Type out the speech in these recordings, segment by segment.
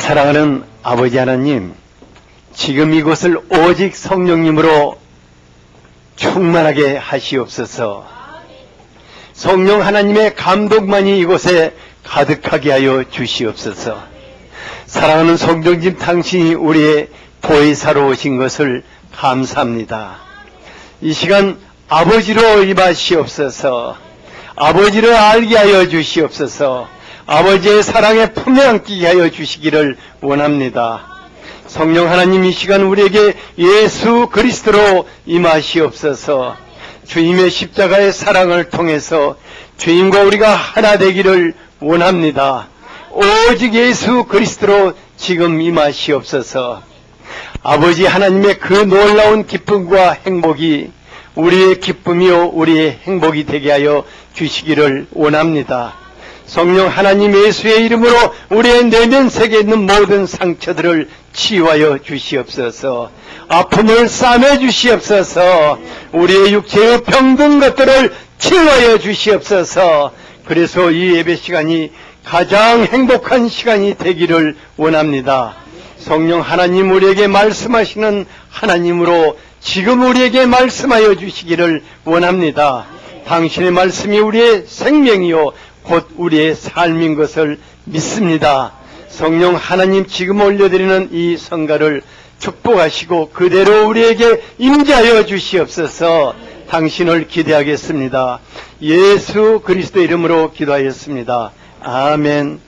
사랑하는 아버지 하나님, 지금 이곳을 오직 성령님으로 충만하게 하시옵소서. 성령 하나님의 감동만이 이곳에 가득하게 하여 주시옵소서. 사랑하는 성령님, 당신이 우리의 보혜사로 오신 것을 감사합니다. 이 시간 아버지로 임하시옵소서. 아버지를 알게 하여 주시옵소서. 아버지의 사랑에 품에 안기게 하여 주시기를 원합니다. 성령 하나님, 이 시간 우리에게 예수 그리스도로 임하시옵소서. 주님의 십자가의 사랑을 통해서 주님과 우리가 하나 되기를 원합니다. 오직 예수 그리스도로 지금 임하시옵소서. 아버지 하나님의 그 놀라운 기쁨과 행복이 우리의 기쁨이요 우리의 행복이 되게 하여 주시기를 원합니다. 성령 하나님, 예수의 이름으로 우리의 내면 세계에 있는 모든 상처들을 치유하여 주시옵소서. 아픔을 싸매 주시옵소서. 우리의 육체의 병든 것들을 치유하여 주시옵소서. 그래서 이 예배 시간이 가장 행복한 시간이 되기를 원합니다. 성령 하나님, 우리에게 말씀하시는 하나님으로 지금 우리에게 말씀하여 주시기를 원합니다. 당신의 말씀이 우리의 생명이요 곧 우리의 삶인 것을 믿습니다. 성령 하나님, 지금 올려드리는 이 성가를 축복하시고 그대로 우리에게 임재하여 주시옵소서. 당신을 기대하겠습니다. 예수 그리스도 이름으로 기도하였습니다. 아멘.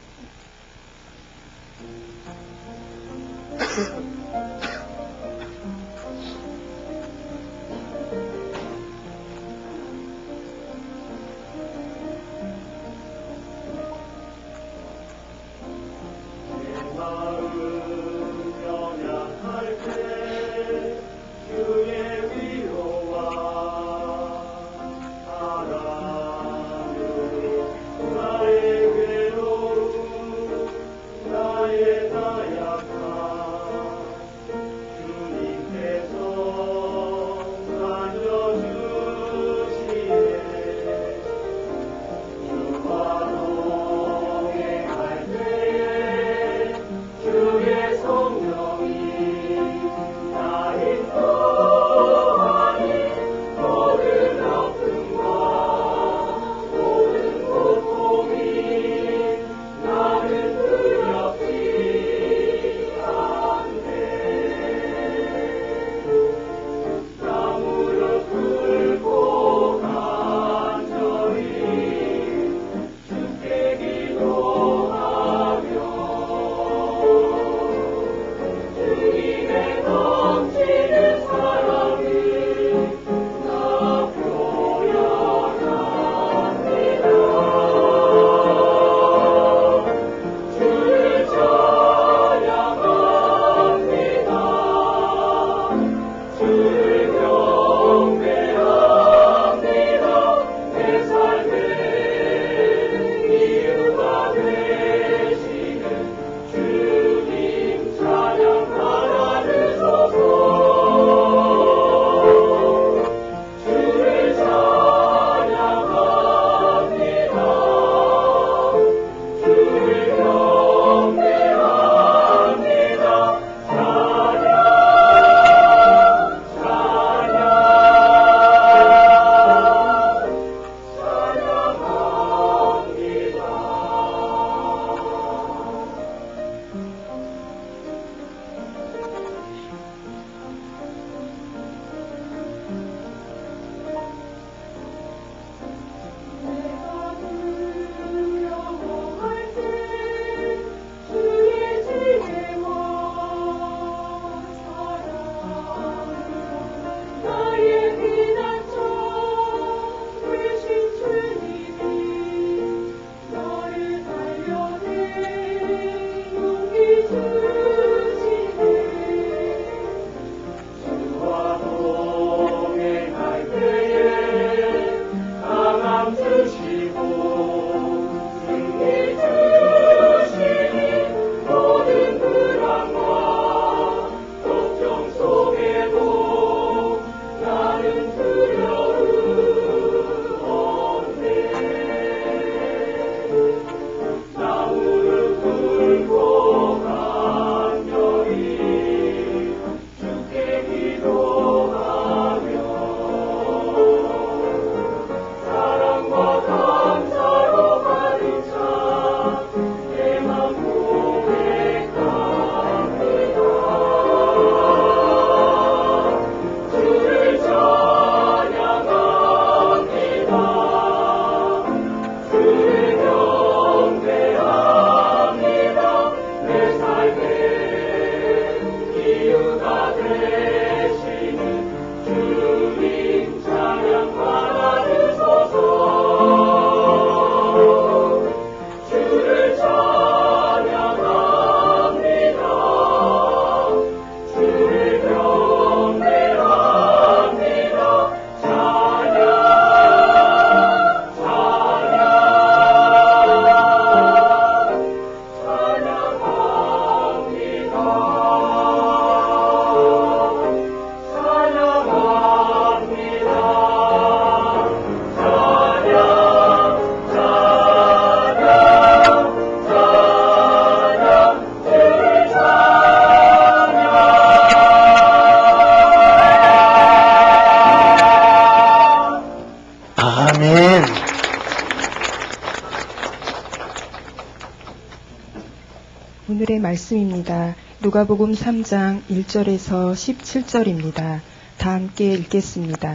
말씀입니다. 누가복음 3장 1절에서 17절입니다. 다 함께 읽겠습니다.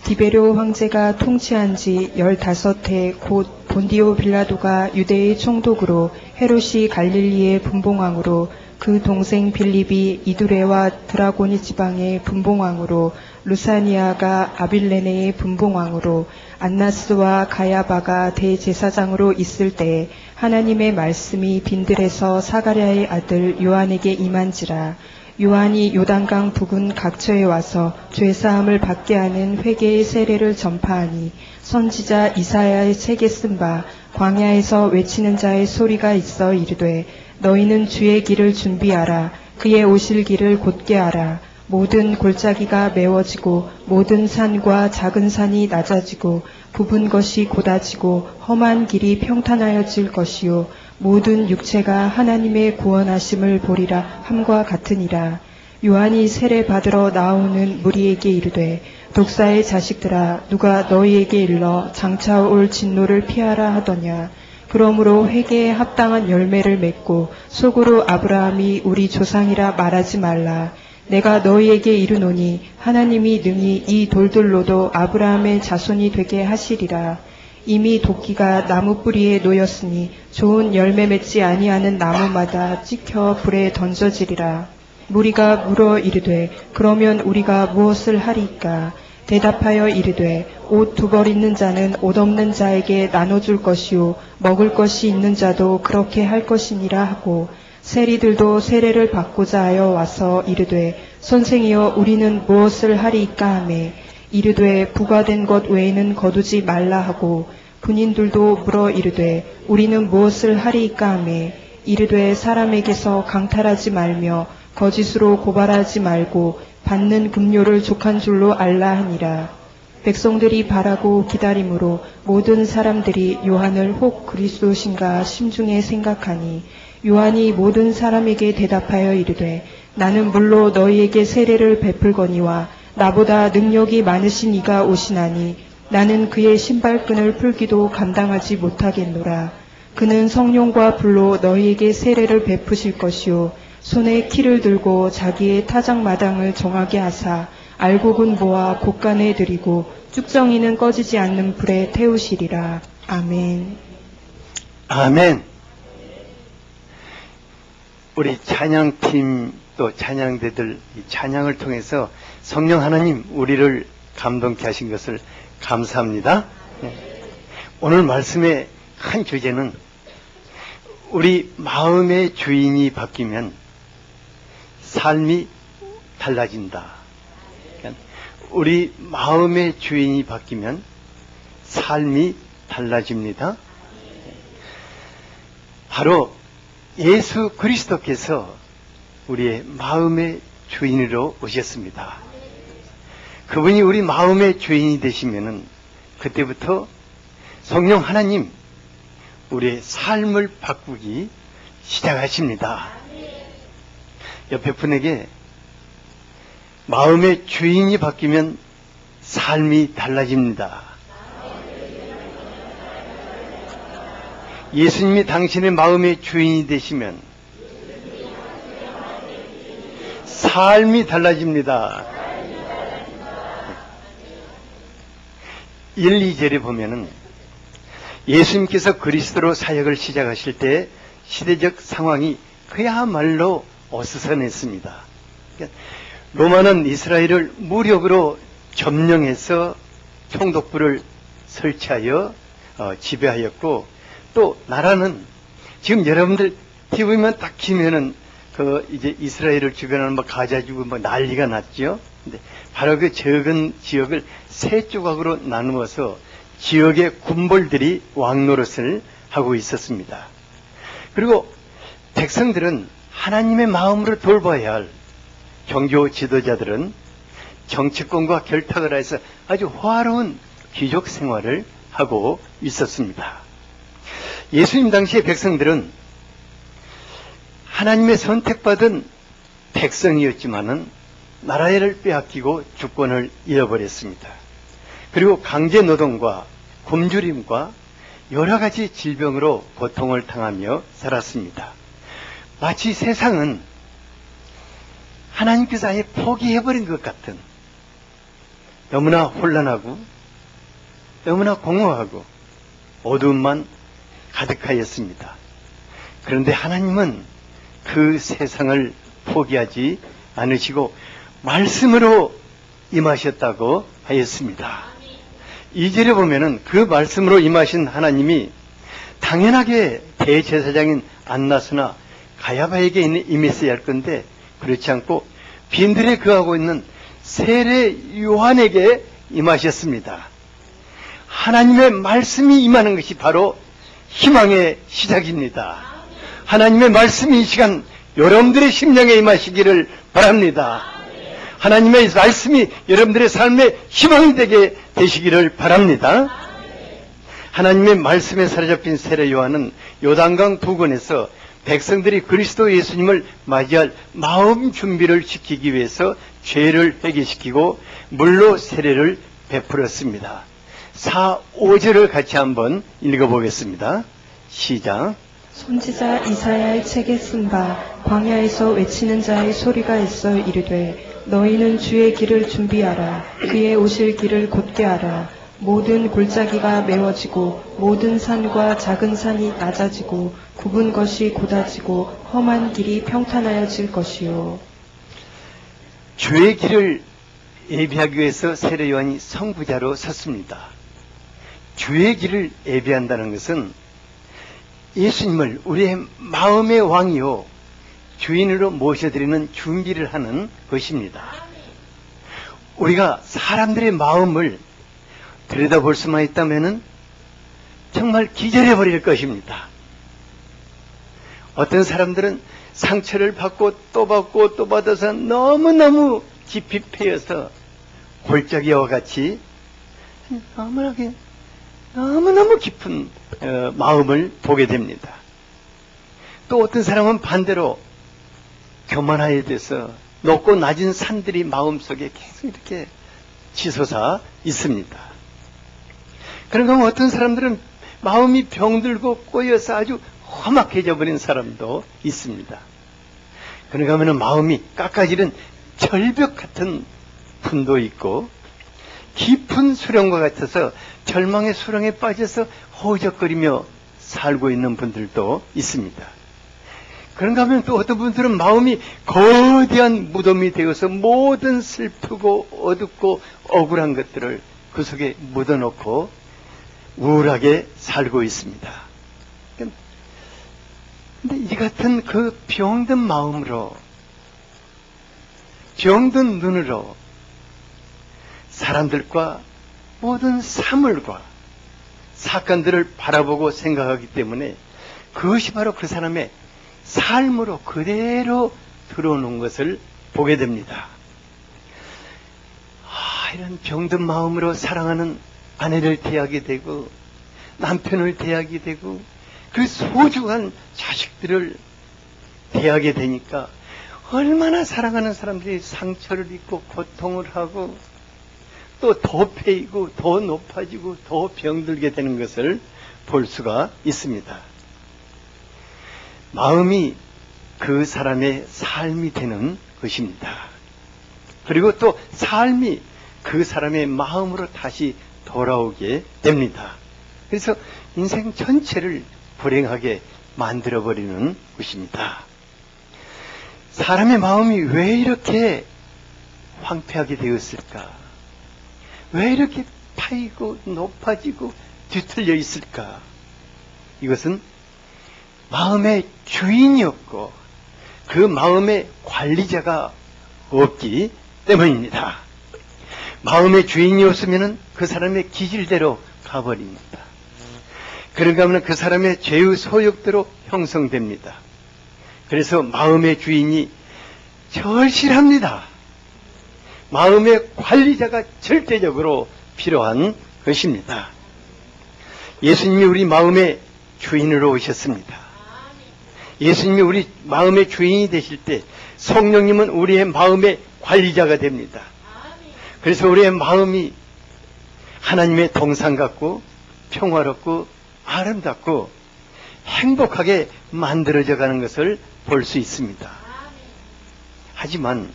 디베료 황제가 통치한 지 15해 곧 본디오 빌라도가 유대의 총독으로 헤롯이 갈릴리의 분봉왕으로 그 동생 빌립이 이두레와 드라고니 지방의 분봉왕으로 루사니아가 아빌레네의 분봉왕으로 안나스와 가야바가 대제사장으로 있을 때에 하나님의 말씀이 빈들에서 사가랴의 아들 요한에게 임한지라. 요한이 요단강 북은 각처에 와서 죄사함을 받게 하는 회개의 세례를 전파하니 선지자 이사야의 책에 쓴 바 광야에서 외치는 자의 소리가 있어 이르되 너희는 주의 길을 준비하라. 그의 오실 길을 곧게 하라. 모든 골짜기가 메워지고 모든 산과 작은 산이 낮아지고 굽은 것이 곧아지고 험한 길이 평탄하여질 것이요 모든 육체가 하나님의 구원하심을 보리라 함과 같으니라. 요한이 세례 받으러 나오는 무리에게 이르되 독사의 자식들아 누가 너희에게 일러 장차 올 진노를 피하라 하더냐. 그러므로 회개에 합당한 열매를 맺고 속으로 아브라함이 우리 조상이라 말하지 말라. 내가 너희에게 이르노니 하나님이 능히 이 돌들로도 아브라함의 자손이 되게 하시리라. 이미 도끼가 나무 뿌리에 놓였으니 좋은 열매 맺지 아니하는 나무마다 찍혀 불에 던져지리라. 무리가 물어 이르되 그러면 우리가 무엇을 하리까? 대답하여 이르되 옷 두 벌 있는 자는 옷 없는 자에게 나눠줄 것이요 먹을 것이 있는 자도 그렇게 할 것이니라 하고 세리들도 세례를 받고자 하여 와서 이르되 선생이여 우리는 무엇을 하리이까 하매 이르되 부과된 것 외에는 거두지 말라 하고 군인들도 물어 이르되 우리는 무엇을 하리이까 하매 이르되 사람에게서 강탈하지 말며 거짓으로 고발하지 말고 받는 급료를 족한 줄로 알라 하니라. 백성들이 바라고 기다림으로 모든 사람들이 요한을 혹 그리스도신가 심중에 생각하니 요한이 모든 사람에게 대답하여 이르되 나는 물로 너희에게 세례를 베풀거니와 나보다 능력이 많으신 이가 오시나니 나는 그의 신발끈을 풀기도 감당하지 못하겠노라. 그는 성령과 불로 너희에게 세례를 베푸실 것이요 손에 키를 들고 자기의 타작마당을 정하게 하사 알곡은 모아 곡간에 들이고 쭉정이는 꺼지지 않는 불에 태우시리라. 아멘. 아멘. 우리 찬양팀 또 찬양대들 이 찬양을 통해서 성령 하나님 우리를 감동케 하신 것을 감사합니다. 오늘 말씀의 한 주제는 우리 마음의 주인이 바뀌면 삶이 달라진다. 우리 마음의 주인이 바뀌면 삶이 달라집니다. 바로 예수 그리스도께서 우리의 마음의 주인으로 오셨습니다. 그분이 우리 마음의 주인이 되시면은 그때부터 성령 하나님 우리의 삶을 바꾸기 시작하십니다. 옆에 분에게 마음의 주인이 바뀌면 삶이 달라집니다. 예수님이 당신의 마음의 주인이 되시면 삶이 달라집니다. 1, 2절에 보면은 예수님께서 그리스도로 사역을 시작하실 때 시대적 상황이 그야말로 어수선했습니다. 로마는 이스라엘을 무력으로 점령해서 총독부를 설치하여 지배하였고 또 나라는 지금 여러분들 TV만 딱 키면은 이제 이스라엘을 주변하는 가자지구 난리가 났죠. 근데 바로 그 적은 지역을 세 조각으로 나누어서 지역의 군벌들이 왕노릇을 하고 있었습니다. 그리고 백성들은 하나님의 마음으로 돌봐야 할 종교 지도자들은 정치권과 결탁을 해서 아주 호화로운 귀족 생활을 하고 있었습니다. 예수님 당시의 백성들은 하나님의 선택받은 백성이었지만은 나라를 빼앗기고 주권을 잃어버렸습니다. 그리고 강제노동과 굶주림과 여러 가지 질병으로 고통을 당하며 살았습니다. 마치 세상은 하나님께서 아예 포기해버린 것 같은, 너무나 혼란하고 너무나 공허하고 어두움만 가득하였습니다. 그런데 하나님은 그 세상을 포기하지 않으시고 말씀으로 임하셨다고 하였습니다. 2절에 보면은 그 말씀으로 임하신 하나님이 당연하게 대제사장인 안나스나 가야바에게 임했어야 할 건데 그렇지 않고 빈들에 거하고 있는 세례 요한에게 임하셨습니다. 하나님의 말씀이 임하는 것이 바로 희망의 시작입니다. 하나님의 말씀이 이 시간 여러분들의 심령에 임하시기를 바랍니다. 하나님의 말씀이 여러분들의 삶의 희망이 되게 되시기를 바랍니다. 하나님의 말씀에 사로잡힌 세례 요한은 요단강 부근에서 백성들이 그리스도 예수님을 맞이할 마음 준비를 시키기 위해서 죄를 회개시키고 물로 세례를 베풀었습니다. 4, 5절을 같이 한번 읽어보겠습니다. 시작. 선지자 이사야의 책에 쓴 바 광야에서 외치는 자의 소리가 있어 이르되 너희는 주의 길을 준비하라. 그의 오실 길을 곧게 하라. 모든 골짜기가 메워지고 모든 산과 작은 산이 낮아지고 굽은 것이 곧아지고 험한 길이 평탄하여질 것이요. 주의 길을 예비하기 위해서 세례 요한이 선구자로 섰습니다. 주의 길을 예비한다는 것은 예수님을 우리의 마음의 왕이요 주인으로 모셔드리는 준비를 하는 것입니다. 우리가 사람들의 마음을 들여다볼 수만 있다면 정말 기절해버릴 것입니다. 어떤 사람들은 상처를 받고 또 받고 또 받아서 너무너무 깊이 패여서 골짜기와 같이 너무너무 깊은 마음을 보게 됩니다. 또 어떤 사람은 반대로 교만하게 돼서 높고 낮은 산들이 마음속에 계속 이렇게 치솟아 있습니다. 그런가 하면 어떤 사람들은 마음이 병들고 꼬여서 아주 험악해져 버린 사람도 있습니다. 그런가 하면 마음이 깎아지는 절벽 같은 분도 있고 깊은 수렁과 같아서 절망의 수렁에 빠져서 허우적거리며 살고 있는 분들도 있습니다. 그런가 하면 또 어떤 분들은 마음이 거대한 무덤이 되어서 모든 슬프고 어둡고 억울한 것들을 그 속에 묻어놓고 우울하게 살고 있습니다. 근데 이 같은 그 병든 마음으로, 병든 눈으로 사람들과 모든 사물과 사건들을 바라보고 생각하기 때문에 그것이 바로 그 사람의 삶으로 그대로 들어오는 것을 보게 됩니다. 이런 병든 마음으로 사랑하는 아내를 대하게 되고 남편을 대하게 되고 그 소중한 자식들을 대하게 되니까 얼마나 사랑하는 사람들이 상처를 입고 고통을 하고 또 더 패이고 더 높아지고 더 병들게 되는 것을 볼 수가 있습니다. 마음이 그 사람의 삶이 되는 것입니다. 그리고 또 삶이 그 사람의 마음으로 다시 돌아오게 됩니다. 그래서 인생 전체를 불행하게 만들어버리는 것입니다. 사람의 마음이 왜 이렇게 황폐하게 되었을까? 왜 이렇게 파이고 높아지고 뒤틀려 있을까? 이것은 마음의 주인이 없고 그 마음의 관리자가 없기 때문입니다. 마음의 주인이 없으면 그 사람의 기질대로 가버립니다. 그런가 하면 그 사람의 죄의 소욕대로 형성됩니다. 그래서 마음의 주인이 절실합니다. 마음의 관리자가 절대적으로 필요한 것입니다. 예수님이 우리 마음의 주인으로 오셨습니다. 예수님이 우리 마음의 주인이 되실 때 성령님은 우리의 마음의 관리자가 됩니다. 그래서 우리의 마음이 하나님의 동상 같고 평화롭고 아름답고 행복하게 만들어져 가는 것을 볼 수 있습니다. 하지만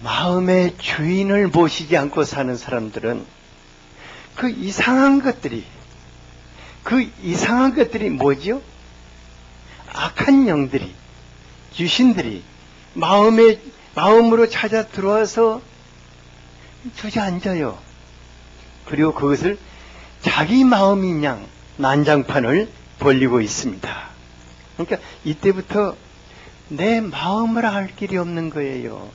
마음의 주인을 모시지 않고 사는 사람들은 그 이상한 것들이 뭐지요? 악한 영들이, 귀신들이 마음으로 찾아 들어와서 주저앉아요. 그리고 그것을 자기 마음인 양 난장판을 벌리고 있습니다. 그러니까 이때부터 내 마음을 알 길이 없는 거예요.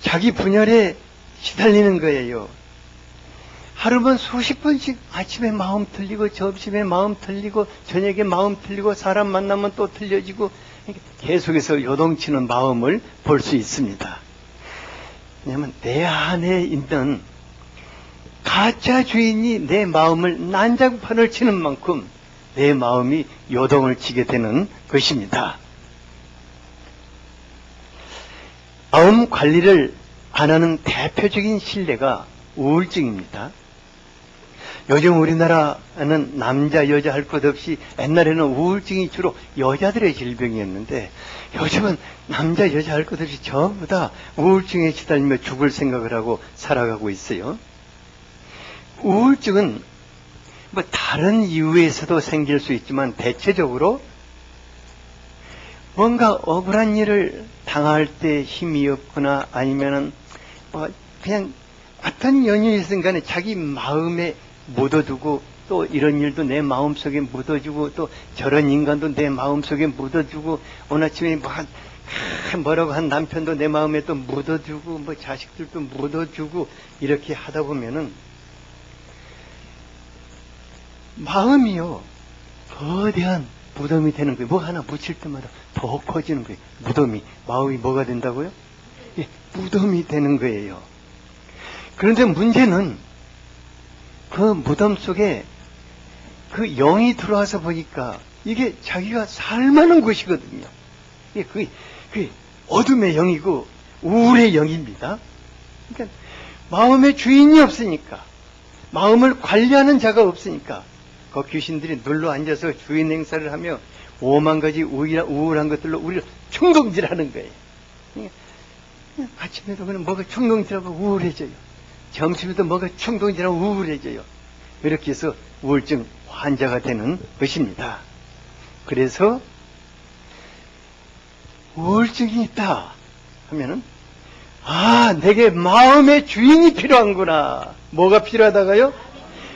자기 분열에 시달리는 거예요. 하루만 수십 번씩 아침에 마음 틀리고 점심에 마음 틀리고 저녁에 마음 틀리고 사람 만나면 또 틀려지고 계속해서 요동치는 마음을 볼 수 있습니다. 왜냐하면 내 안에 있는 가짜 주인이 내 마음을 난장판을 치는 만큼 내 마음이 요동을 치게 되는 것입니다. 마음 관리를 안 하는 대표적인 신뢰가 우울증입니다. 요즘 우리나라는 남자 여자 할 것 없이 옛날에는 우울증이 주로 여자들의 질병이었는데 요즘은 남자 여자 할 것 없이 전부 다 우울증에 시달리며 죽을 생각을 하고 살아가고 있어요. 우울증은 뭐 다른 이유에서도 생길 수 있지만 대체적으로 뭔가 억울한 일을 당할 때 힘이 없거나 아니면은 그냥 어떤 연유에선 간에 자기 마음에 묻어두고 또 이런 일도 내 마음속에 묻어주고 또 저런 인간도 내 마음속에 묻어주고 오늘 아침에 뭐라고 한 남편도 내 마음에 또 묻어주고 뭐 자식들도 묻어주고 이렇게 하다 보면은 마음이요 거대한 무덤이 되는 거예요. 뭐 하나 묻힐 때마다 더 커지는 거예요. 마음이 뭐가 된다고요? 예, 무덤이 되는 거예요. 그런데 문제는 그 무덤 속에 그 영이 들어와서 보니까 이게 자기가 살만한 곳이거든요. 그게 어둠의 영이고 우울의 영입니다. 그러니까 마음의 주인이 없으니까 마음을 관리하는 자가 없으니까 그 귀신들이 눌러 앉아서 주인 행사를 하며 오만 가지 우울한 것들로 우리를 충동질하는 거예요. 아침에도 그냥 뭐가 충동질하고 우울해져요. 점심에도 뭐가 충동질하고 우울해져요. 이렇게 해서 우울증 환자가 되는 것입니다. 그래서 우울증이 있다 하면은 내게 마음의 주인이 필요한구나. 뭐가 필요하다가요?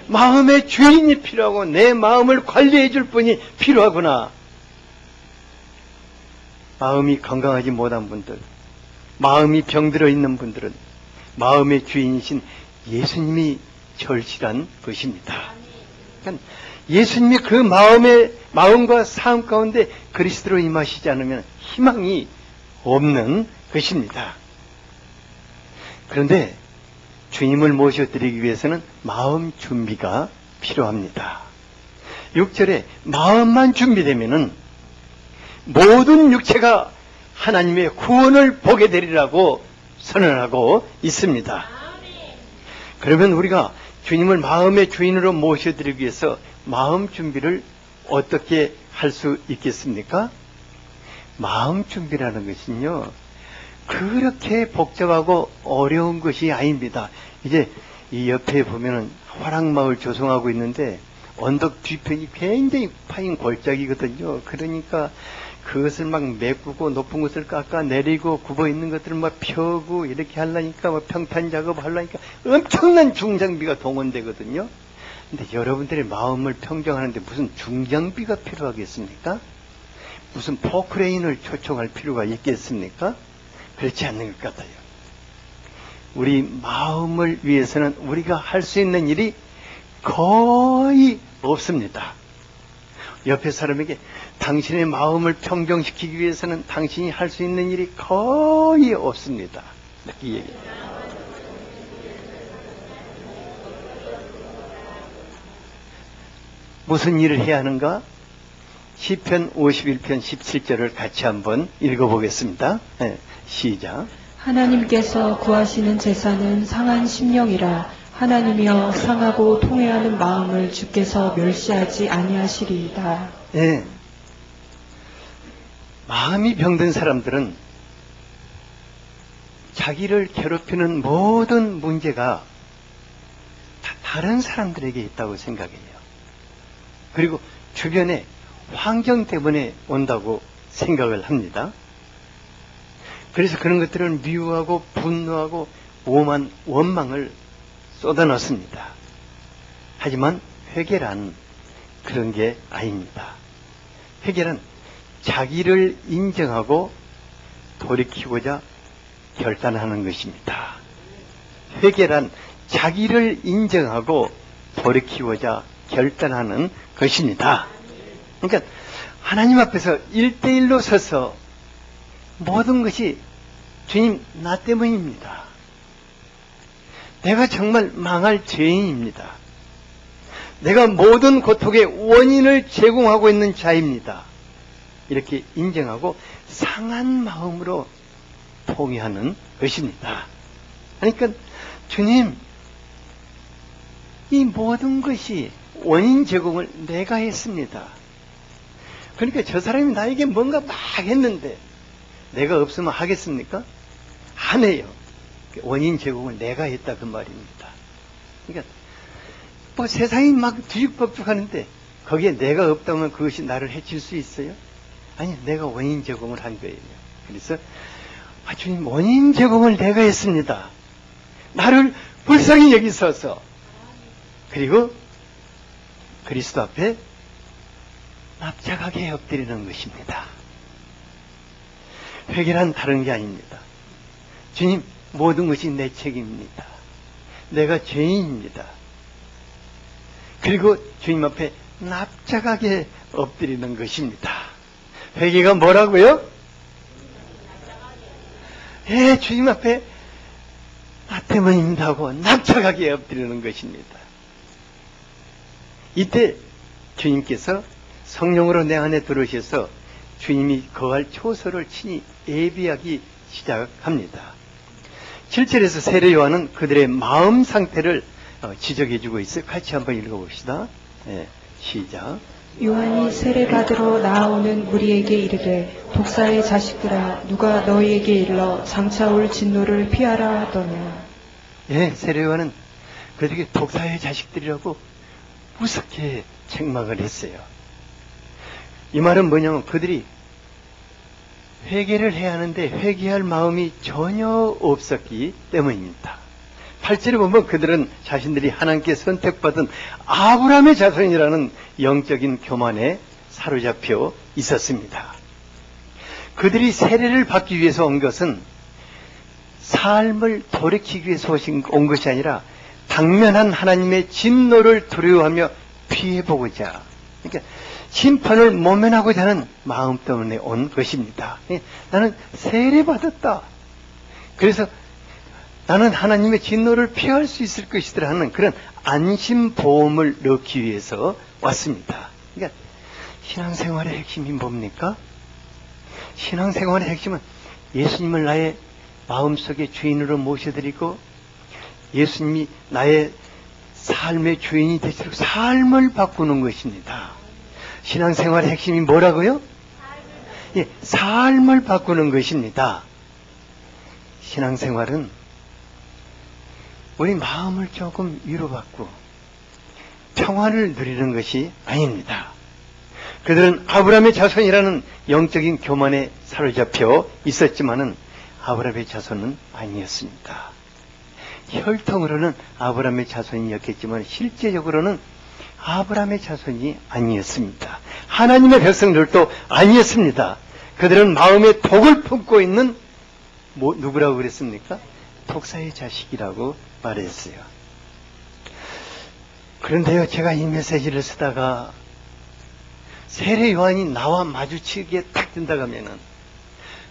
마음의 주인이 필요하고 내 마음을 관리해 줄 분이 필요하구나. 마음이 건강하지 못한 분들, 마음이 병들어 있는 분들은 마음의 주인이신 예수님이 절실한 것입니다. 그러니까 예수님이 그 마음과 삶 가운데 그리스도로 임하시지 않으면 희망이 없는 것입니다. 그런데 주님을 모셔드리기 위해서는 마음 준비가 필요합니다. 6절에 마음만 준비되면은 모든 육체가 하나님의 구원을 보게 되리라고 선언하고 있습니다. 그러면 우리가 주님을 마음의 주인으로 모셔드리기 위해서 마음 준비를 어떻게 할 수 있겠습니까? 마음 준비라는 것은요, 그렇게 복잡하고 어려운 것이 아닙니다. 이제 이 옆에 보면은 화랑마을 조성하고 있는데 언덕 뒤편이 굉장히 파인 골짜기거든요. 그러니까 그것을 막 메꾸고 높은 것을 깎아 내리고 굽어 있는 것들을 막 펴고 이렇게 하려니까 뭐 평탄 작업 하려니까 엄청난 중장비가 동원되거든요. 근데 여러분들의 마음을 평정하는데 무슨 중장비가 필요하겠습니까? 무슨 포크레인을 초청할 필요가 있겠습니까? 그렇지 않는 것 같아요. 우리 마음을 위해서는 우리가 할 수 있는 일이 거의 없습니다. 옆에 사람에게 당신의 마음을 평정시키기 위해서는 당신이 할 수 있는 일이 거의 없습니다. 이 얘기입니다. 무슨 일을 해야 하는가? 시편 51편 17절을 같이 한번 읽어보겠습니다. 네, 시작. 하나님께서 구하시는 제사는 상한 심령이라. 하나님이여 상하고 통회하는 마음을 주께서 멸시하지 아니하시리이다. 네. 마음이 병든 사람들은 자기를 괴롭히는 모든 문제가 다 다른 사람들에게 있다고 생각해요. 그리고 주변의 환경 때문에 온다고 생각을 합니다. 그래서 그런 것들을 미워하고 분노하고 오만 원망을 쏟아넣습니다. 하지만 회개란 그런 게 아닙니다. 회개란 자기를 인정하고 돌이키고자 결단하는 것입니다. 회개란 자기를 인정하고 돌이키고자 결단하는 것입니다. 그러니까 하나님 앞에서 1대1로 서서 모든 것이 주님 나 때문입니다. 내가 정말 망할 죄인입니다. 내가 모든 고통의 원인을 제공하고 있는 자입니다. 이렇게 인정하고 상한 마음으로 통회하는 것입니다. 그러니까 주님, 이 모든 것이 원인 제공을 내가 했습니다. 그러니까 저 사람이 나에게 뭔가 막 했는데 내가 없으면 하겠습니까? 안 해요. 원인 제공을 내가 했다 그 말입니다. 그러니까 뭐 세상이 막 뒤죽박죽하는데 거기에 내가 없다면 그것이 나를 해칠 수 있어요? 아니, 내가 원인 제공을 한 거예요. 그래서 주님, 원인 제공을 내가 했습니다. 나를 불쌍히 여기소서. 그리고 그리스도 앞에 납작하게 엎드리는 것입니다. 회개란 다른 게 아닙니다. 주님, 모든 것이 내 책임입니다. 내가 죄인입니다. 그리고 주님 앞에 납작하게 엎드리는 것입니다. 회개가 뭐라고요? 예, 주님 앞에 나 때문입니다 하고 납작하게 엎드리는 것입니다. 이때 주님께서 성령으로 내 안에 들어오셔서 주님이 거할 초소를 친히 예비하기 시작합니다. 7절에서 세례 요한은 그들의 마음 상태를 지적해주고 있어요. 같이 한번 읽어봅시다. 네, 시작. 요한이 세례받으러 나아오는 무리에게 이르되 독사의 자식들아 누가 너희에게 일러 장차 올 진노를 피하라 하더냐. 예, 세례 요한은 그들에게 독사의 자식들이라고 무섭게 책망을 했어요. 이 말은 뭐냐면 그들이 회개를 해야 하는데 회개할 마음이 전혀 없었기 때문입니다. 8절에 보면 그들은 자신들이 하나님께 선택받은 아브라함의 자손이라는 영적인 교만에 사로잡혀 있었습니다. 그들이 세례를 받기 위해서 온 것은 삶을 돌이키기 위해서 온 것이 아니라 당면한 하나님의 진노를 두려워하며 피해보고자, 그러니까 심판을 모면하고자 하는 마음 때문에 온 것입니다. 나는 세례받았다. 그래서 나는 하나님의 진노를 피할 수 있을 것이더라 하는 그런 안심보험을 넣기 위해서 왔습니다. 그러니까 신앙생활의 핵심이 뭡니까? 신앙생활의 핵심은 예수님을 나의 마음속에 주인으로 모셔드리고 예수님이 나의 삶의 주인이 되시도록 삶을 바꾸는 것입니다. 신앙생활의 핵심이 뭐라고요? 예, 삶을 바꾸는 것입니다. 신앙생활은 우리 마음을 조금 위로받고 평안을 누리는 것이 아닙니다. 그들은 아브라함의 자손이라는 영적인 교만에 사로잡혀 있었지만은 아브라함의 자손은 아니었습니다. 혈통으로는 아브라함의 자손이었겠지만 실제적으로는 아브라함의 자손이 아니었습니다. 하나님의 백성들도 아니었습니다. 그들은 마음에 독을 품고 있는 누구라고 그랬습니까? 독사의 자식이라고 말했어요. 그런데요, 제가 이 메시지를 쓰다가 세례 요한이 나와 마주치기에 딱 된다고 하면은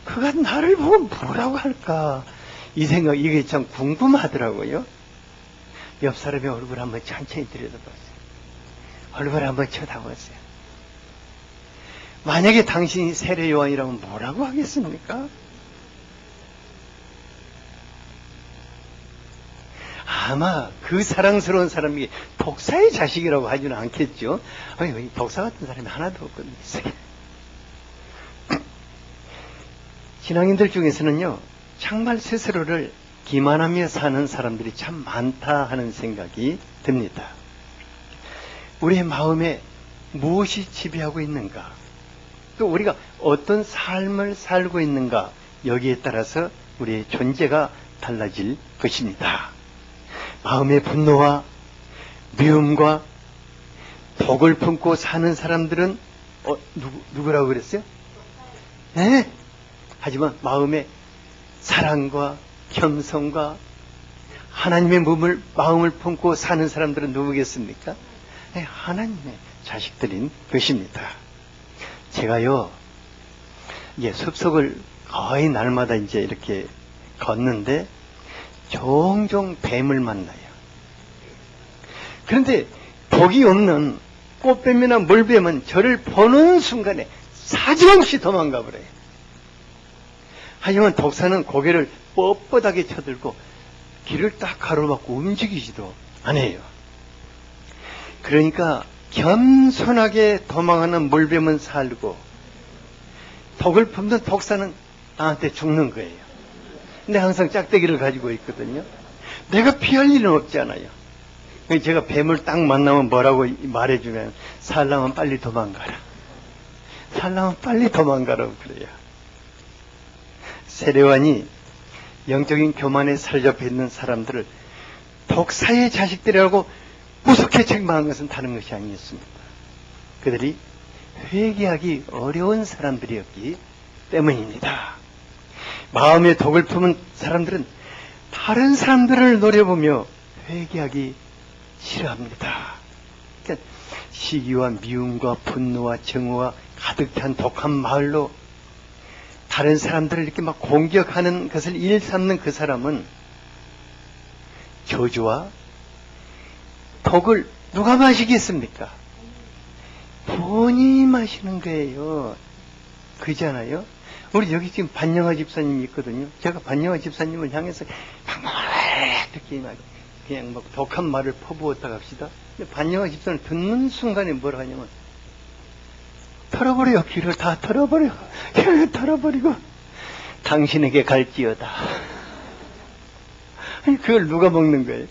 그가 나를 보고 뭐라고 할까? 이 생각, 이게 참 궁금하더라고요. 옆 사람의 얼굴 한번 천천히 들여다봤어요. 얼굴 한번 쳐다봤어요. 만약에 당신이 세례 요한이라면 뭐라고 하겠습니까? 아마 그 사랑스러운 사람이 독사의 자식이라고 하지는 않겠죠. 아니, 독사 같은 사람이 하나도 없거든요. 신앙인들 중에서는요, 정말 스스로를 기만하며 사는 사람들이 참 많다 하는 생각이 듭니다. 우리의 마음에 무엇이 지배하고 있는가? 또 우리가 어떤 삶을 살고 있는가? 여기에 따라서 우리의 존재가 달라질 것입니다. 마음의 분노와 미움과 독을 품고 사는 사람들은 누구라고 그랬어요? 네. 하지만 마음에 사랑과 겸손과 하나님의 마음을 품고 사는 사람들은 누구겠습니까? 네, 하나님의 자식들인 것입니다. 제가요, 이제 숲속을 거의 날마다 이제 이렇게 걷는데 종종 뱀을 만나요. 그런데 독이 없는 꽃뱀이나 물뱀은 저를 보는 순간에 사정없이 도망가 버려요. 하지만 독사는 고개를 뻣뻣하게 쳐들고 길을 딱 가로막고 움직이지도 않아요. 그러니까 겸손하게 도망하는 물뱀은 살고 독을 품는 독사는 나한테 죽는 거예요. 근데 항상 짝대기를 가지고 있거든요. 내가 피할 일은 없잖아요. 제가 뱀을 딱 만나면 뭐라고 말해주면 살라면 빨리 도망가라. 살라면 빨리 도망가라고 그래요. 세례요한이 영적인 교만에 사로잡혀 있는 사람들을 독사의 자식들이라고 무섭게 책망한 것은 다른 것이 아니었습니다. 그들이 회개하기 어려운 사람들이었기 때문입니다. 마음에 독을 품은 사람들은 다른 사람들을 노려보며 회개하기 싫어합니다. 그러니까 시기와 미움과 분노와 증오와 가득 찬 독한 마을로 다른 사람들을 이렇게 막 공격하는 것을 일삼는 그 사람은 저주와 독을 누가 마시겠습니까? 본인이 마시는 거예요. 그잖아요. 우리 여기 지금 반영화 집사님이 있거든요. 제가 반영화 집사님을 향해서 이렇게 막 그냥 막 독한 말을 퍼부었다 갑시다. 근데 반영화 집사를 듣는 순간에 뭐라 하냐면 털어버려. 귀를 다 털어버려. 귀를 털어버리고 당신에게 갈지어다. 아니, 그걸 누가 먹는 거예요?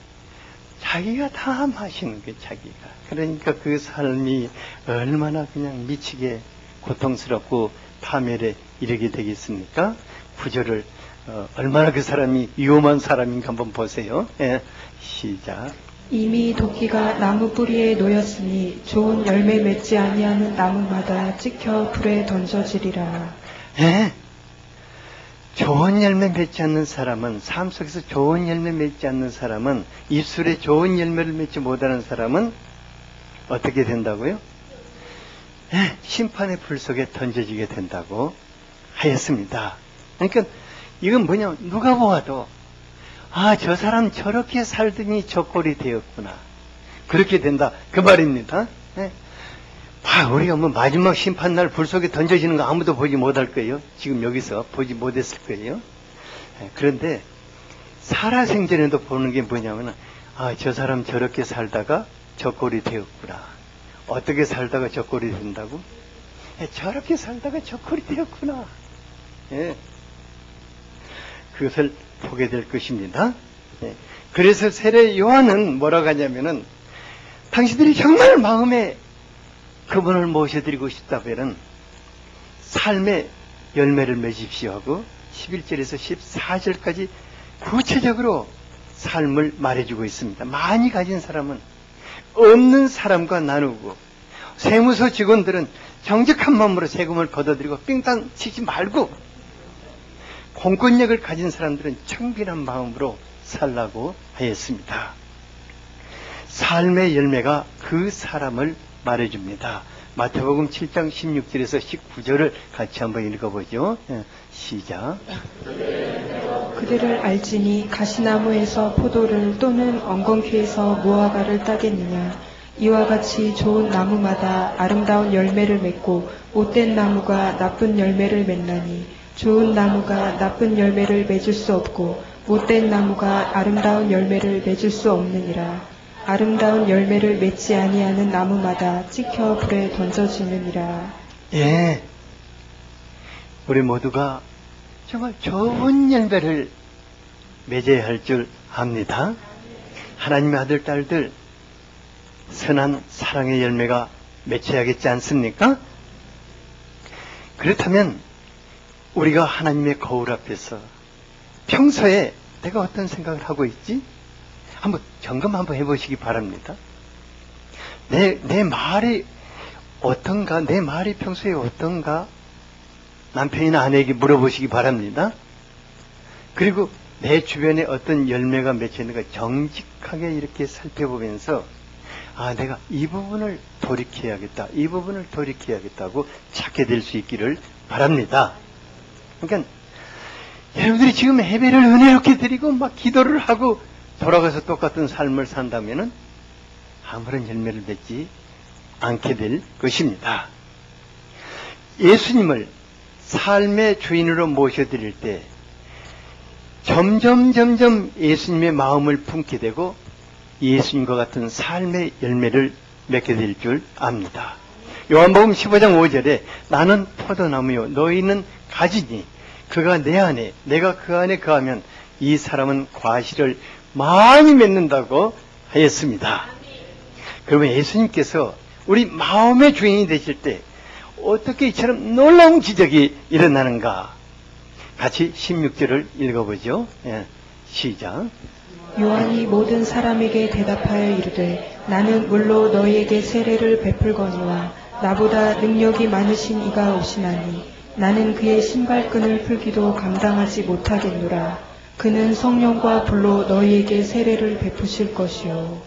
자기가 다 마시는 거예요. 자기가. 그러니까 그 삶이 얼마나 그냥 미치게 고통스럽고 파멸에 이르게 되겠습니까? 구절을 얼마나 그 사람이 위험한 사람인가 한번 보세요. 예, 시작. 이미 도끼가 나무 뿌리에 놓였으니 좋은 열매 맺지 아니하는 나무마다 찍혀 불에 던져지리라. 예. 좋은 열매 맺지 않는 사람은, 삶 속에서 좋은 열매 맺지 않는 사람은, 입술에 좋은 열매를 맺지 못하는 사람은 어떻게 된다고요? 예, 심판의 불 속에 던져지게 된다고 하였습니다. 그러니까 이건 뭐냐, 누가 보아도 아, 저 사람 저렇게 살더니 저 꼴이 되었구나. 그렇게 된다. 그 말입니다. 네. 우리가 뭐 마지막 심판날 불 속에 던져지는 거 아무도 보지 못할 거예요. 지금 여기서 보지 못했을 거예요. 네. 그런데 살아생전에도 보는 게 뭐냐면, 아, 저 사람 저렇게 살다가 저 꼴이 되었구나. 어떻게 살다가 저 꼴이 된다고? 네, 저렇게 살다가 저 꼴이 되었구나. 네. 그것을 보게 될 것입니다. 네. 그래서 세례 요한은 뭐라고 하냐면은, 당신들이 정말 마음에 그분을 모셔드리고 싶다면 삶의 열매를 맺으십시오 하고 11절에서 14절까지 구체적으로 삶을 말해주고 있습니다. 많이 가진 사람은 없는 사람과 나누고, 세무서 직원들은 정직한 마음으로 세금을 걷어들이고 삥땅 치지 말고, 공권력을 가진 사람들은 청빈한 마음으로 살라고 하였습니다. 삶의 열매가 그 사람을 말해줍니다. 마태복음 7장 16절에서 19절을 같이 한번 읽어보죠. 시작. 그들을 알지니 가시나무에서 포도를 또는 엉겅퀴에서 무화과를 따겠느냐. 이와 같이 좋은 나무마다 아름다운 열매를 맺고 못된 나무가 나쁜 열매를 맺나니, 좋은 나무가 나쁜 열매를 맺을 수 없고 못된 나무가 아름다운 열매를 맺을 수 없느니라. 아름다운 열매를 맺지 아니하는 나무마다 찍혀 불에 던져지느니라. 예, 우리 모두가 정말 좋은 열매를 맺어야 할 줄 압니다. 하나님의 아들, 딸들, 선한 사랑의 열매가 맺혀야겠지 않습니까? 그렇다면 우리가 하나님의 거울 앞에서 평소에 내가 어떤 생각을 하고 있지? 한번 점검 한번 해보시기 바랍니다. 내 말이 어떤가? 내 말이 평소에 어떤가? 남편이나 아내에게 물어보시기 바랍니다. 그리고 내 주변에 어떤 열매가 맺혀있는가 정직하게 이렇게 살펴보면서 내가 이 부분을 돌이켜야겠다. 이 부분을 돌이켜야겠다고 찾게 될 수 있기를 바랍니다. 그러니까 여러분들이 지금 예배를 은혜롭게 드리고 막 기도를 하고 돌아가서 똑같은 삶을 산다면은 아무런 열매를 맺지 않게 될 것입니다. 예수님을 삶의 주인으로 모셔드릴 때 점점 예수님의 마음을 품게 되고 예수님과 같은 삶의 열매를 맺게 될 줄 압니다. 요한복음 15장 5절에 나는 포도나무요 너희는 가지니 그가 내 안에 내가 그 안에 거하면 이 사람은 과실을 많이 맺는다고 하였습니다. 그러면 예수님께서 우리 마음의 주인이 되실 때 어떻게 이처럼 놀라운 기적이 일어나는가? 같이 16절을 읽어보죠. 시작. 요한이 모든 사람에게 대답하여 이르되 나는 물로 너희에게 세례를 베풀거니와 나보다 능력이 많으신 이가 오시나니 나는 그의 신발끈을 풀기도 감당하지 못하겠노라. 그는 성령과 불로 너희에게 세례를 베푸실 것이요.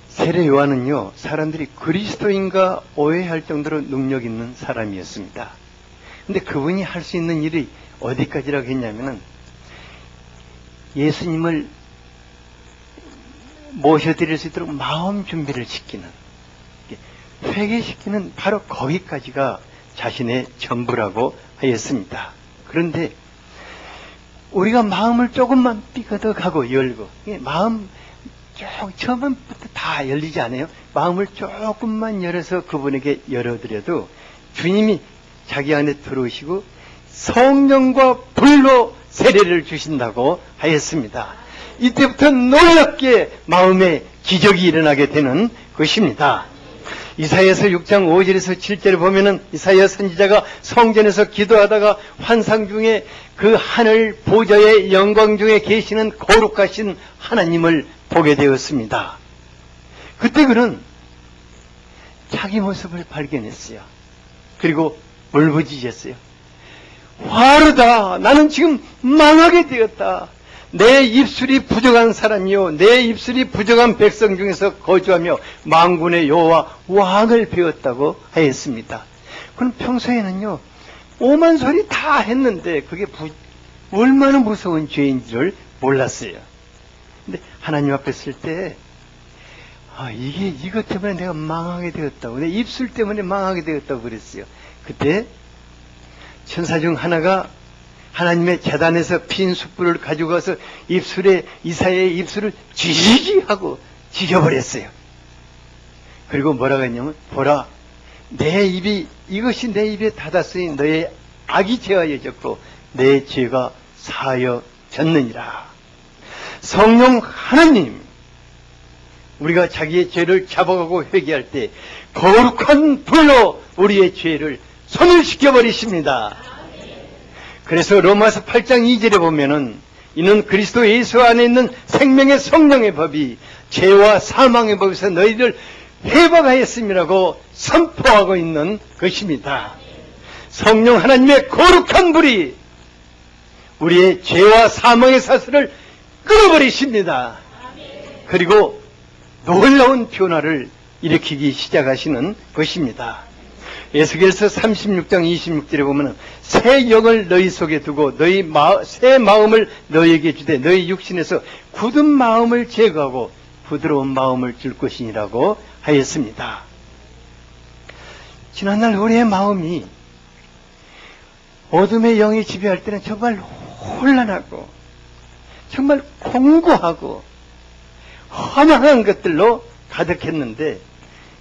세례 요한은요, 사람들이 그리스도인가 오해할 정도로 능력 있는 사람이었습니다. 근데 그분이 할 수 있는 일이 어디까지라고 했냐면은 예수님을 모셔드릴 수 있도록 마음 준비를 시키는, 회개시키는 바로 거기까지가 자신의 전부라고 하였습니다. 그런데 우리가 마음을 조금만 삐거덕하고 열고, 마음 처음부터 다 열리지 않아요? 마음을 조금만 열어서 그분에게 열어드려도 주님이 자기 안에 들어오시고 성령과 불로 세례를 주신다고 하였습니다. 이때부터 놀랍게 마음에 기적이 일어나게 되는 것입니다. 이사야서 6장 5절에서 7절을 보면은 이사야 선지자가 성전에서 기도하다가 환상 중에 그 하늘 보좌의 영광 중에 계시는 거룩하신 하나님을 보게 되었습니다. 그때 그는 자기 모습을 발견했어요. 그리고 울부짖었어요. 화르다. 나는 지금 망하게 되었다. 내 입술이 부족한 사람이요 내 입술이 부족한 백성 중에서 거주하며 만군의 여호와 왕을 배웠다고 하였습니다. 그는 평소에는요 오만 소리 다 했는데 그게 얼마나 무서운 죄인지를 몰랐어요. 근데 하나님 앞에 쓸 때 이것 때문에 내가 망하게 되었다고, 내 입술 때문에 망하게 되었다고 그랬어요. 그때 천사 중 하나가 하나님의 제단에서 핀 숯불을 가지고 가서 이사야의 입술을 쥐지 하고 지져버렸어요. 그리고 뭐라고 했냐면, 보라, 이것이 내 입에 닫았으니 너의 악이 제하여졌고 내 죄가 사하여졌느니라. 성령 하나님, 우리가 자기의 죄를 잡아가고 회개할 때 거룩한 불로 우리의 죄를 소멸시켜버리십니다. 그래서 로마서 8장 2절에 보면은 이는 그리스도 예수 안에 있는 생명의 성령의 법이 죄와 사망의 법에서 너희를 회복하였음이라고 선포하고 있는 것입니다. 성령 하나님의 거룩한 불이 우리의 죄와 사망의 사슬을 끊어버리십니다. 그리고 놀라운 변화를 일으키기 시작하시는 것입니다. 에스겔서 36장 26절에 보면 새 영을 너희 속에 두고 새 마음을 너희에게 주되 너희 육신에서 굳은 마음을 제거하고 부드러운 마음을 줄 것이니라고 하였습니다. 지난날 우리의 마음이 어둠의 영이 지배할 때는 정말 혼란하고 정말 공고하고 허망한 것들로 가득했는데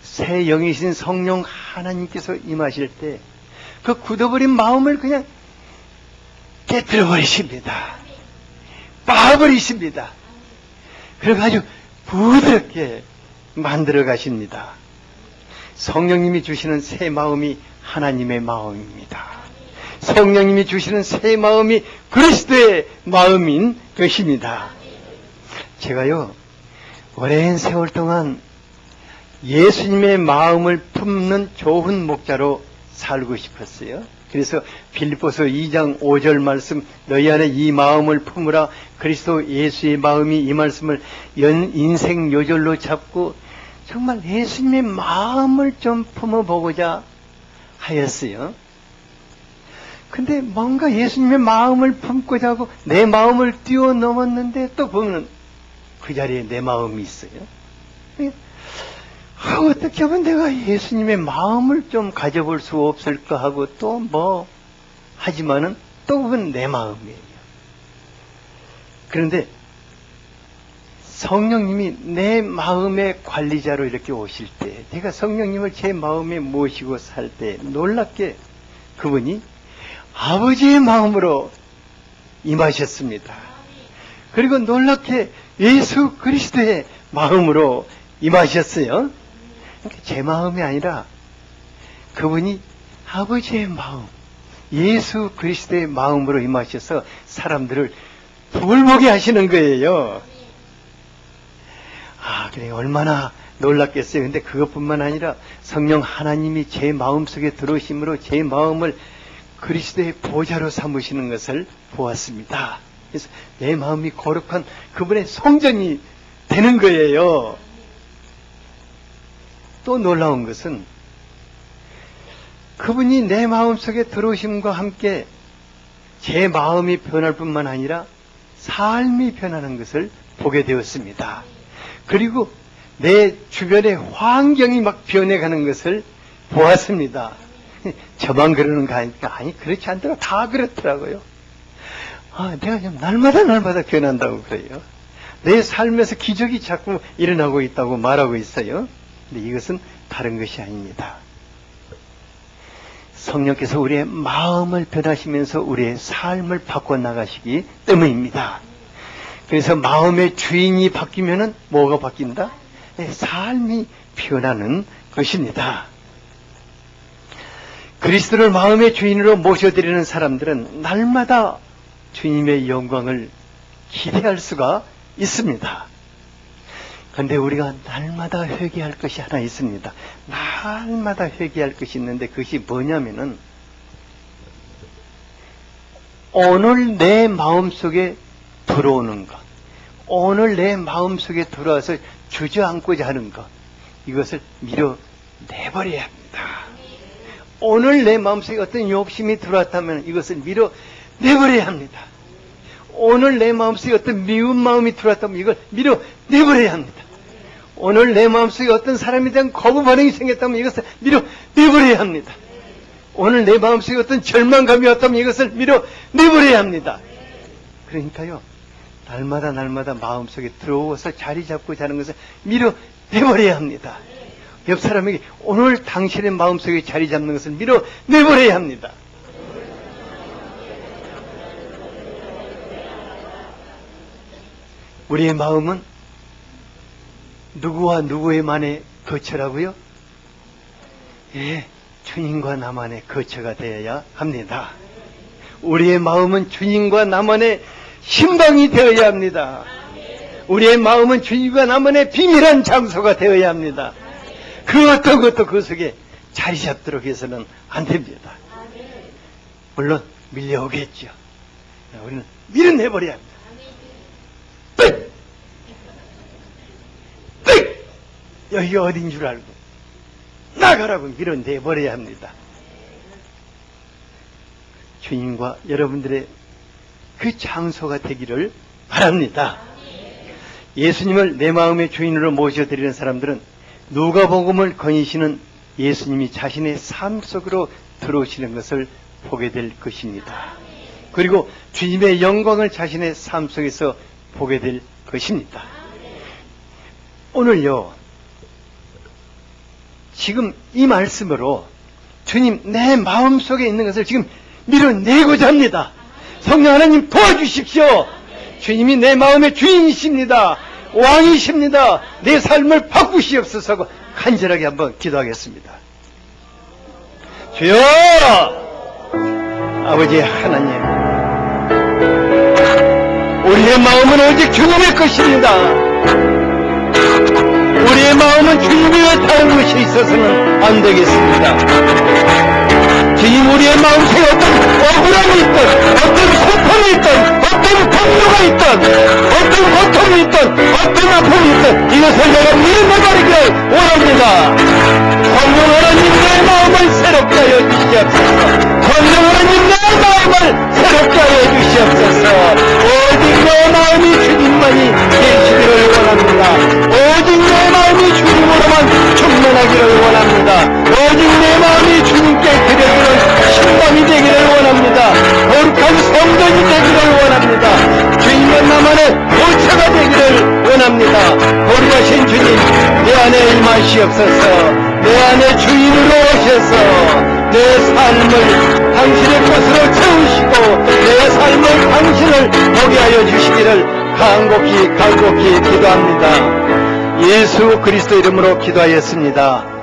새 영이신 성령 하나님께서 임하실 때 그 굳어버린 마음을 그냥 깨뜨려 버리십니다. 빻아버리십니다. 그래가지고 부드럽게 만들어 가십니다. 성령님이 주시는 새 마음이 하나님의 마음입니다. 성령님이 주시는 새 마음이 그리스도의 마음인 것입니다. 제가요, 오랜 세월 동안 예수님의 마음을 품는 좋은 목자로 살고 싶었어요. 그래서 빌립보서 2장 5절 말씀, 너희 안에 이 마음을 품으라, 그리스도 예수의 마음이, 이 말씀을 인생 요절로 잡고 정말 예수님의 마음을 좀 품어보고자 하였어요. 근데 뭔가 예수님의 마음을 품고자 하고 내 마음을 뛰어넘었는데 또 보면 그 자리에 내 마음이 있어요. 어떻게 하면 내가 예수님의 마음을 좀 가져볼 수 없을까 하고 또 뭐 하지만은 또 그건 내 마음이에요. 그런데 성령님이 내 마음의 관리자로 이렇게 오실 때, 내가 성령님을 제 마음에 모시고 살 때 놀랍게 그분이 아버지의 마음으로 임하셨습니다. 그리고 놀랍게 예수 그리스도의 마음으로 임하셨어요. 그러니까 제 마음이 아니라 그분이 아버지의 마음, 예수 그리스도의 마음으로 임하셔서 사람들을 돌보게 하시는 거예요. 그래, 얼마나 놀랍겠어요. 근데 그것뿐만 아니라 성령 하나님이 제 마음속에 들어오심으로 제 마음을 그리스도의 보좌로 삼으시는 것을 보았습니다. 그래서 내 마음이 거룩한 그분의 성전이 되는 거예요. 또 놀라운 것은 그분이 내 마음속에 들어오심과 함께 제 마음이 변할 뿐만 아니라 삶이 변하는 것을 보게 되었습니다. 그리고 내 주변의 환경이 막 변해가는 것을 보았습니다. 저만 그러는 거 아니까? 아니, 그렇지 않더라고. 다 그렇더라고요. 내가 좀 날마다 변한다고 그래요. 내 삶에서 기적이 자꾸 일어나고 있다고 말하고 있어요. 근데 이것은 다른 것이 아닙니다. 성령께서 우리의 마음을 변하시면서 우리의 삶을 바꿔나가시기 때문입니다. 그래서 마음의 주인이 바뀌면은 뭐가 바뀐다? 삶이 변하는 것입니다. 그리스도를 마음의 주인으로 모셔드리는 사람들은 날마다 주님의 영광을 기대할 수가 있습니다. 그런데 우리가 날마다 회개할 것이 하나 있습니다. 날마다 회개할 것이 있는데 그것이 뭐냐면은 오늘 내 마음속에 들어오는 것, 오늘 내 마음속에 들어와서 주저앉고자 하는 것, 이것을 밀어내버려야 합니다. 오늘 내 마음속에 어떤 욕심이 들어왔다면 이것을 밀어내버려야 합니다. 오늘 내 마음속에 어떤 미운 마음이 들어왔다면 이걸 밀어내버려야 합니다. 오늘 내 마음속에 어떤 사람에 대한 거부 반응이 생겼다면 이것을 밀어내버려야 합니다. 오늘 내 마음속에 어떤 절망감이 왔다면 이것을 밀어내버려야 합니다. 그러니까요, 날마다 마음속에 들어오서 자리 잡고 자는 것을 밀어내버려야 합니다. 옆 사람에게 오늘 당신의 마음속에 자리 잡는 것을 밀어내버려야 합니다. 우리의 마음은 누구와 누구의만의 거처라고요? 예, 주님과 나만의 거처가 되어야 합니다. 우리의 마음은 주님과 나만의 신방이 되어야 합니다. 우리의 마음은 주님과 나만의 비밀한 장소가 되어야 합니다. 그 어떤 것도 그 속에 자리 잡도록 해서는 안 됩니다. 물론 밀려오겠죠. 우리는 밀어내버려야 합니다. 여기가 어딘 줄 알고 나가라고 밀어내버려야 합니다. 주님과 여러분들의 그 장소가 되기를 바랍니다. 예수님을 내 마음의 주인으로 모셔드리는 사람들은 누가복음을 거니시는 예수님이 자신의 삶 속으로 들어오시는 것을 보게 될 것입니다. 그리고 주님의 영광을 자신의 삶 속에서 보게 될 것입니다. 오늘요, 지금 이 말씀으로 주님 내 마음속에 있는 것을 지금 밀어내고자 합니다. 성령 하나님 도와주십시오. 주님이 내 마음의 주인이십니다. 왕이십니다. 내 삶을 바꾸시옵소서. 간절하게 한번 기도하겠습니다. 주여, 아버지 하나님, 우리의 마음은 오직 주님의 것입니다. 우리의 마음은 주님 외에 다른 것이 있어서는 안 되겠습니다. 주님, 우리의 마음속에 어떤 억울함이 있든, 어떤 슬픔이 있든, 어떤 분노가 있든, 어떤 고통이 있든, 어떤 아픔이 있든, 이것을 내가 밀어내버리기를 원합니다. 성령 하나님, 내 마음을 새롭게 하여 주시옵소서. 성령 하나님, 내 마음을 새롭게 하여 주시옵소서. 오직 내 마음이 주님만이 계시기를 원합니다. 오직 내 마음이 주님으로만 충만하기를 원합니다. 오직 내 마음이 주님께 드려지는 신방이 되기를 원합니다. 거룩한 성전이 되기를 원합니다. 주님만 나만의 보초가 되기를 원합니다. 거룩하신 주님, 내 안에 임하시옵소서. 내 안에 주인으로 오셔서 내 삶을 당신의 것으로 채우시고 내 삶을 당신을 보게 하여 주시기를 간곡히 기도합니다. 예수 그리스도 이름으로 기도하였습니다.